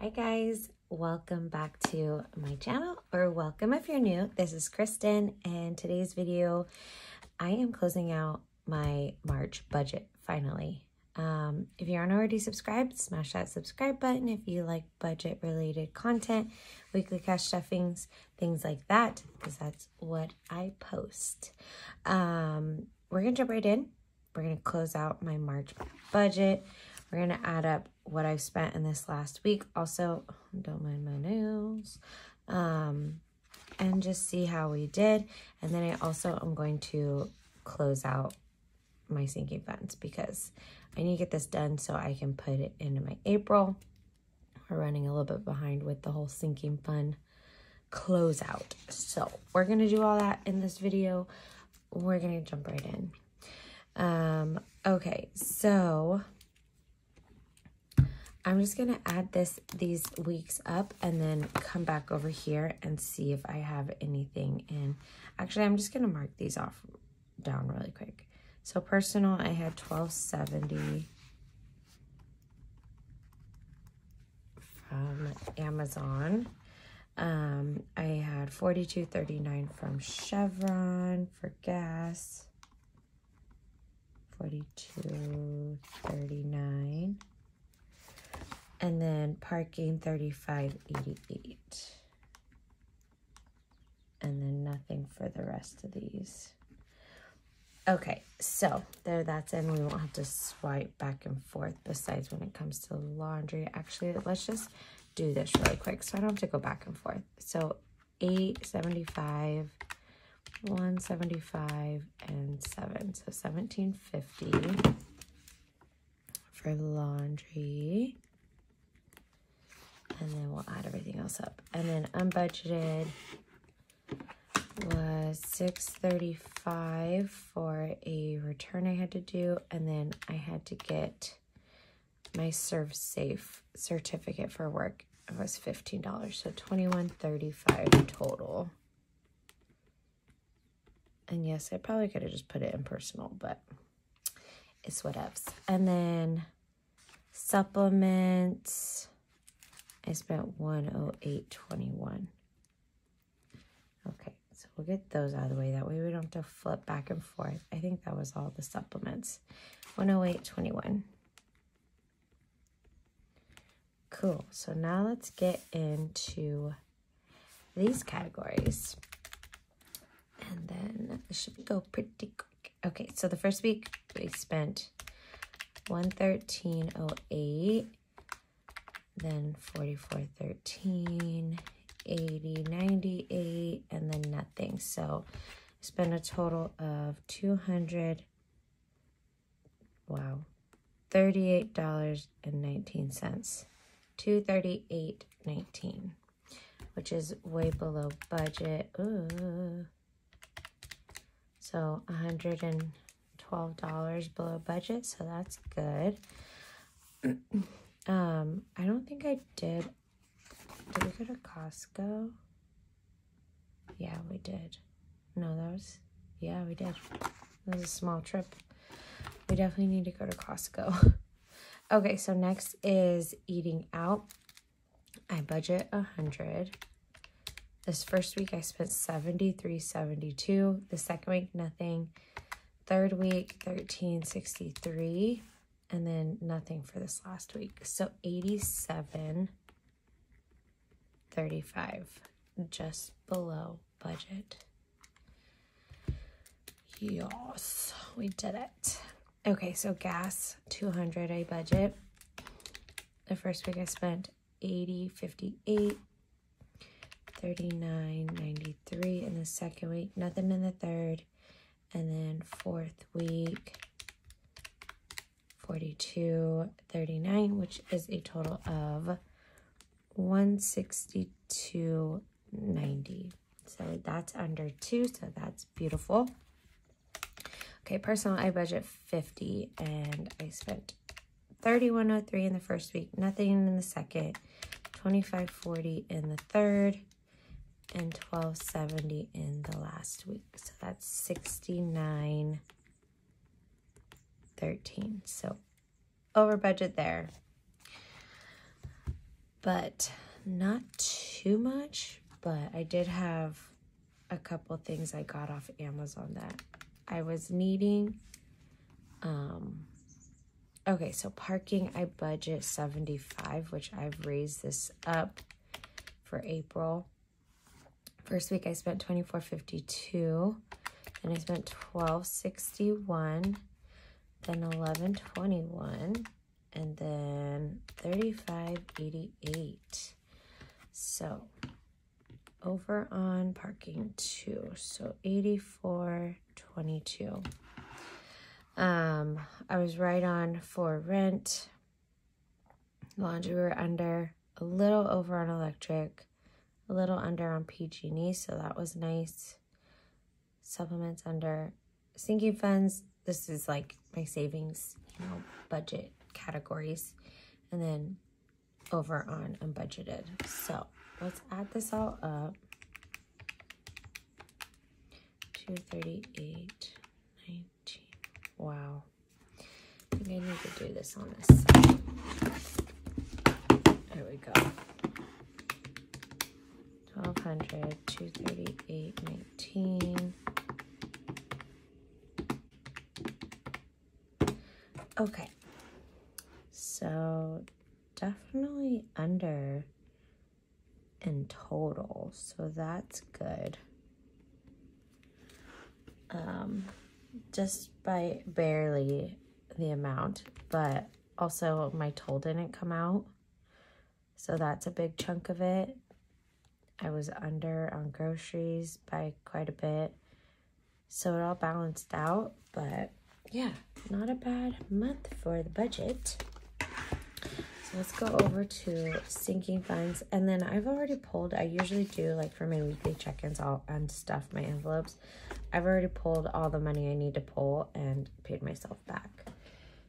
Hi guys, welcome back to my channel, or welcome if you're new. This is Kristen, and today's video I am closing out my March budget finally. If you aren't already subscribed, smash that subscribe button if you like budget related content, weekly cash stuffings, things like that, because that's what I post. We're gonna jump right in. We're gonna close out my March budget. We're gonna add up what I've spent in this last week. Also, don't mind my nails. And just see how we did. And then I also am going to close out my sinking funds because I need to get this done so I can put it into my April. We're running a little bit behind with the whole sinking fund closeout. So we're gonna do all that in this video. We're gonna jump right in. Okay, so I'm just gonna add these weeks up and then come back over here and see if I have anything in. Actually, I'm just gonna mark these off down really quick. So personal, I had $12.70 from Amazon. I had $42.39 from Chevron for gas. $42.39. And then parking, $35.88. And then nothing for the rest of these. Okay, so there, that's in. We won't have to swipe back and forth besides when it comes to laundry. Actually, let's just do this really quick so I don't have to go back and forth. So $8.75, $1.75, and $7. So $17.50 for laundry. And then we'll add everything else up. And then unbudgeted was $6.35 for a return I had to do. And then I had to get my ServSafe certificate for work. It was $15. So $21.35 total. And yes, I probably could have just put it in personal, but it's whatevs. And then supplements, I spent $108.21. Okay, so we'll get those out of the way. That way we don't have to flip back and forth. I think that was all the supplements. $108.21. Cool. So now let's get into these categories. And then this should go pretty quick. Okay, so the first week we spent $113.08. Then $44.13, $80.98, and then nothing. So I spent a total of $38.19. $238.19, which is way below budget. Ooh. So $112 below budget, so that's good. I don't think I did. Did we go to Costco? Yeah, we did. No, yeah, we did. That was a small trip. We definitely need to go to Costco. Okay, so next is eating out. I budget $100. This first week I spent $73.72. The second week, nothing. Third week, $13.63. And then nothing for this last week. So $87.35, just below budget. Yes, we did it. Okay, so gas, $200 I budget. The first week I spent $80.58, $39.93 in the second week, nothing in the third, and then fourth week, $42.39, which is a total of $162.90. So that's under 2, so that's beautiful. Okay, personal, I budget $50, and I spent $31.03 in the first week, nothing in the second, $25.40 in the third, and $12.70 in the last week. So that's $69.13. So over budget there. but not too much. But I did have a couple things I got off Amazon that I was needing. Okay, so parking, I budget $75, which I've raised this up for April. First week I spent $24.52, then I spent $12.61, then $11.21, and then $35.88. So over on parking too, so $84.22. I was right on for rent. Laundry, we were under, a little over on electric, a little under on PG&E, so that was nice. Supplements under. Sinking funds, this is like my savings, you know, budget categories. And then over on unbudgeted. So let's add this all up. 238, 19. Wow. I think I need to do this on this side. There we go. 1,200, 238, 19. Okay. So definitely under in total. So that's good. Just by barely the amount, but also my toll didn't come out. So that's a big chunk of it. I was under on groceries by quite a bit. So it all balanced out, but yeah, not a bad month for the budget. So let's go over to sinking funds. And then I've already pulled, I usually do like for my weekly check-ins, I'll unstuff my envelopes. I've already pulled all the money I need to pull and paid myself back.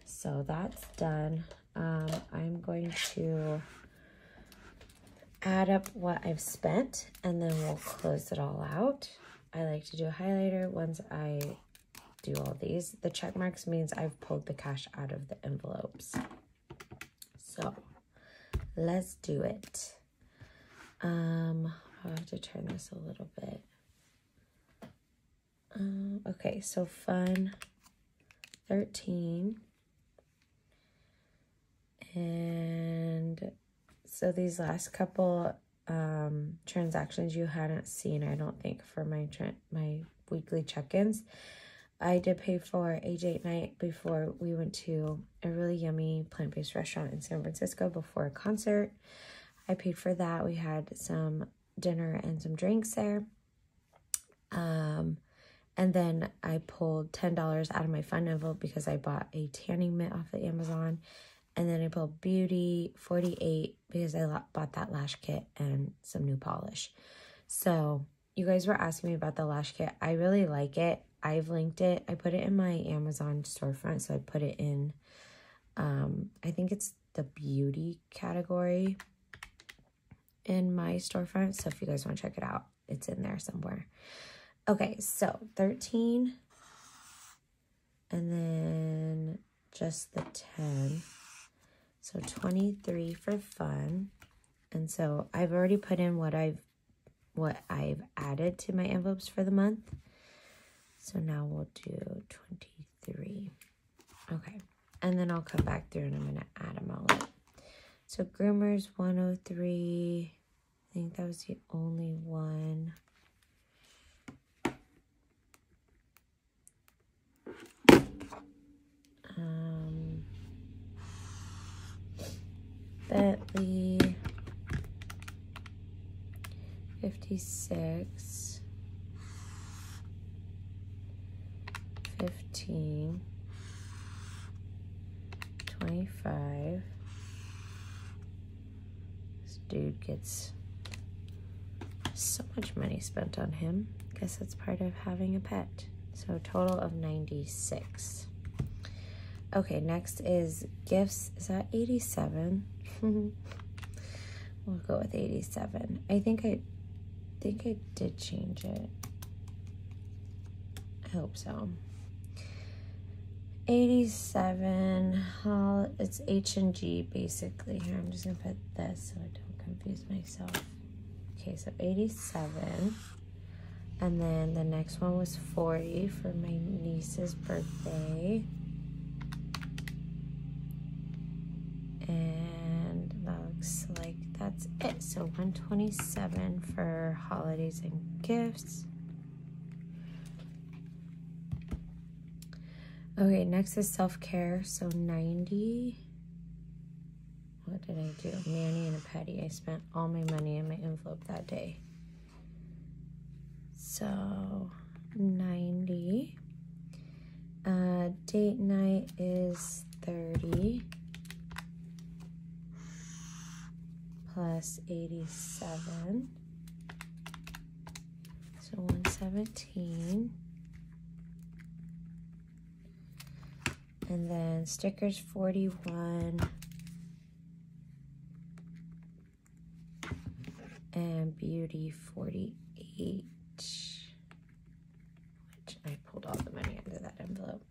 So that's done. I'm going to add up what I've spent and then we'll close it all out. I like to do a highlighter once I do all these. The check marks means I've pulled the cash out of the envelopes. So let's do it. I'll have to turn this a little bit. Okay, so fun 13. And so these last couple transactions you hadn't seen, I don't think, for my weekly check-ins. I did pay for a date night before we went to a really yummy plant-based restaurant in San Francisco before a concert. I paid for that. We had some dinner and some drinks there. And then I pulled $10 out of my fun envelope because I bought a tanning mitt off of Amazon. And then I pulled beauty, $48, because I bought that lash kit and some new polish. So you guys were asking me about the lash kit. I really like it. I've linked it. I put it in my Amazon storefront. So I put it in, I think it's the beauty category in my storefront. So if you guys want to check it out, it's in there somewhere. Okay, so 13. And then just the 10. So 23 for fun. And so I've already put in what I've added to my envelopes for the month. So now we'll do 23. Okay. And then I'll come back through and I'm going to add them all up. So groomers 103. I think that was the only one. Bentley 56, 15, 25. This dude gets so much money spent on him. Guess that's part of having a pet. So a total of 96. Okay, next is gifts. Is that 87? We'll go with 87. I think I did change it. I hope so. 87. It's H&G basically. Here, I'm just gonna put this so I don't confused myself. Okay, so 87. And then the next one was 40 for my niece's birthday. And that looks like that's it. So 127 for holidays and gifts. Okay, next is self-care. So 90. What did I do? Mani and a pedi. I spent all my money in my envelope that day. So 90. Date night is 30 plus 87. So 117. And then stickers 41. And beauty 48. Which I pulled all the money out of that envelope.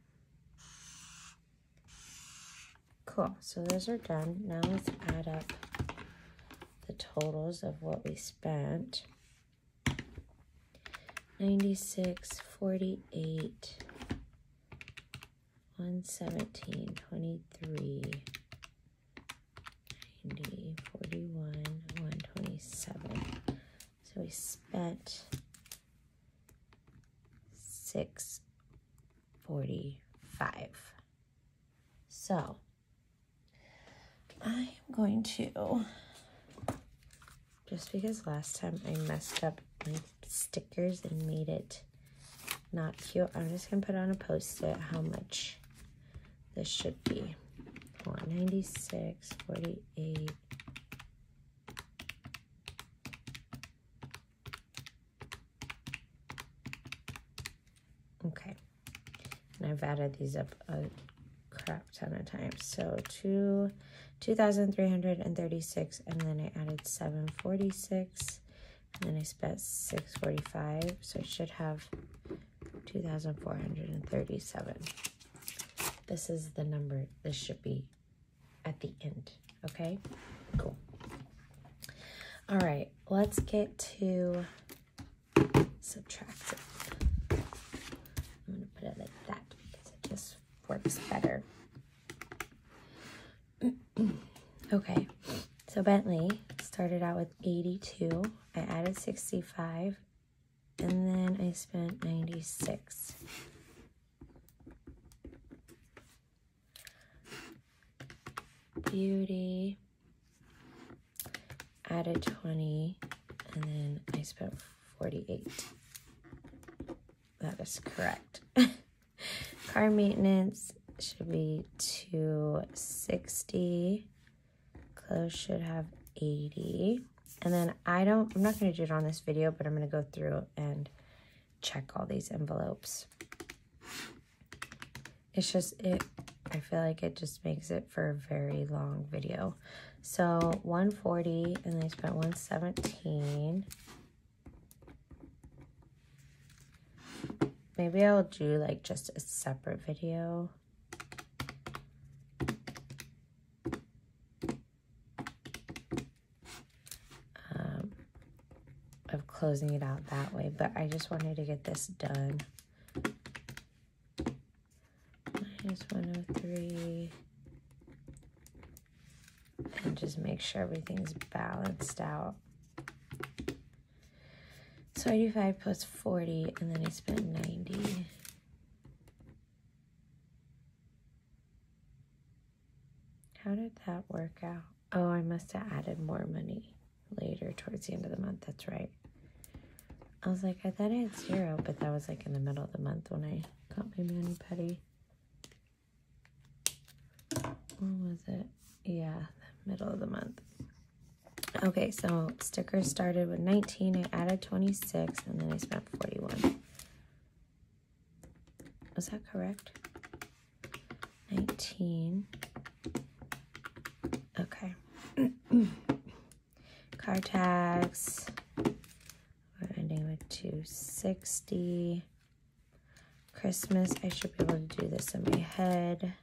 Cool, so those are done. Now let's add up the totals of what we spent. 96, 48, 117, 23, 90, 41, 127. So we spent $645. So I am going to, just because last time I messed up my stickers and made it not cute, I'm just gonna put on a post-it how much this should be. 96, 48. Okay, and I've added these up a crap ton of times. So 2,336, and then I added 746, and then I spent 645. So I should have 2,437. This is the number. This should be at the end. Okay, cool. All right, let's get to subtracting. I'm gonna put it like that because it just works better. Okay, so Bentley started out with 82. I added 65, and then I spent 96. Beauty, added 20, and then I spent 48. That is correct. Car maintenance should be 260. Clothes should have 80. And then I'm not going to do it on this video, but I'm going to go through and check all these envelopes. It's just, I feel like it just makes it for a very long video. So 140, and then I spent 117. Maybe I'll do like just a separate video. Of closing it out that way, but I just wanted to get this done. Minus 103. And just make sure everything's balanced out. So 85 plus 40, and then I spent 90. How did that work out? Oh, I must have added more money later towards the end of the month. That's right. I was like, I thought I had 0, but that was like in the middle of the month when I got my mani-pedi. What was it? Yeah, the middle of the month. Okay, so stickers started with 19. I added 26, and then I spent 41. Was that correct? 19. Okay. Car tax. We're ending with 260. Christmas, I should be able to do this in my head.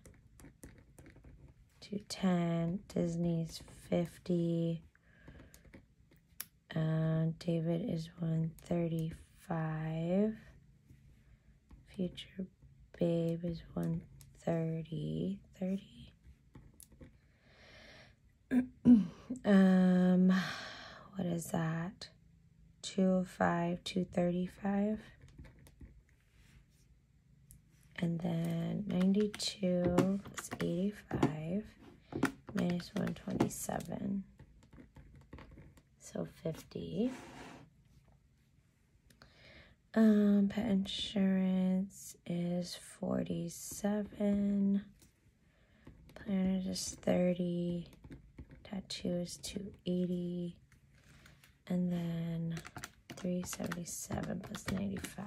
210. Disney's 50. David is 135. Future babe is 130. 30. What is that? 205, 235. And then 92 is 85 minus 127. So 50. Pet insurance is 47. Planet is 30. Tattoo is 280. And then 377 plus 95.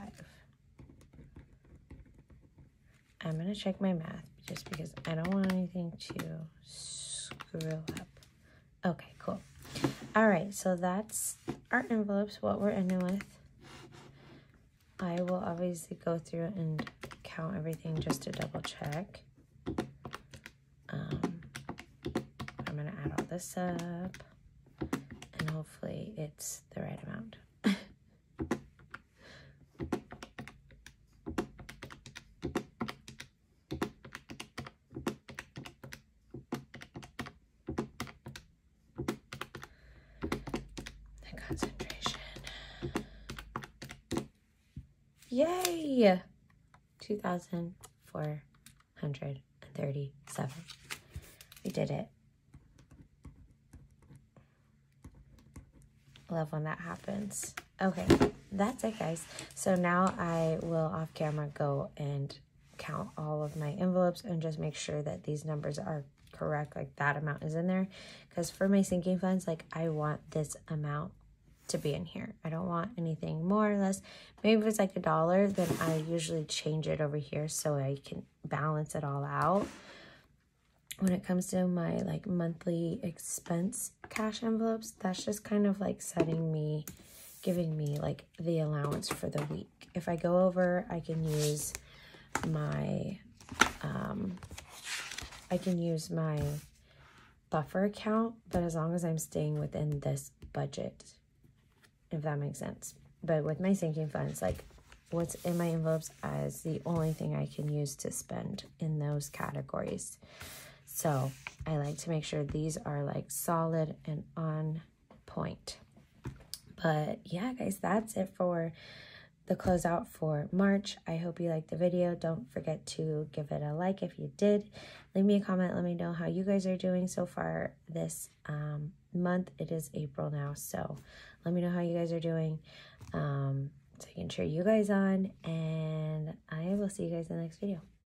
I'm going to check my math just because I don't want anything to screw up. Okay, cool. All right, so that's our envelopes, what we're ending with. I will obviously go through and count everything just to double check. I'm going to add all this up, and hopefully it's the right amount. Concentration. Yay! 2,437. We did it. Love when that happens. Okay, that's it, guys. So now I will off camera go and count all of my envelopes and just make sure that these numbers are correct, like that amount is in there. Because for my sinking funds, like I want this amount to be in here. I don't want anything more or less. Maybe if it's like $1, then I usually change it over here so I can balance it all out. When it comes to my like monthly expense cash envelopes, that's just kind of like giving me like the allowance for the week. If I go over, I can use my buffer account, but as long as I'm staying within this budget, if that makes sense. But with my sinking funds, like what's in my envelopes is the only thing I can use to spend in those categories. So I like to make sure these are like solid and on point. But yeah, guys, that's it for the closeout for March. I hope you liked the video. Don't forget to give it a like if you did. Leave me a comment. Let me know how you guys are doing so far this month. It is April now, so let me know how you guys are doing so I can cheer you guys on, and I will see you guys in the next video.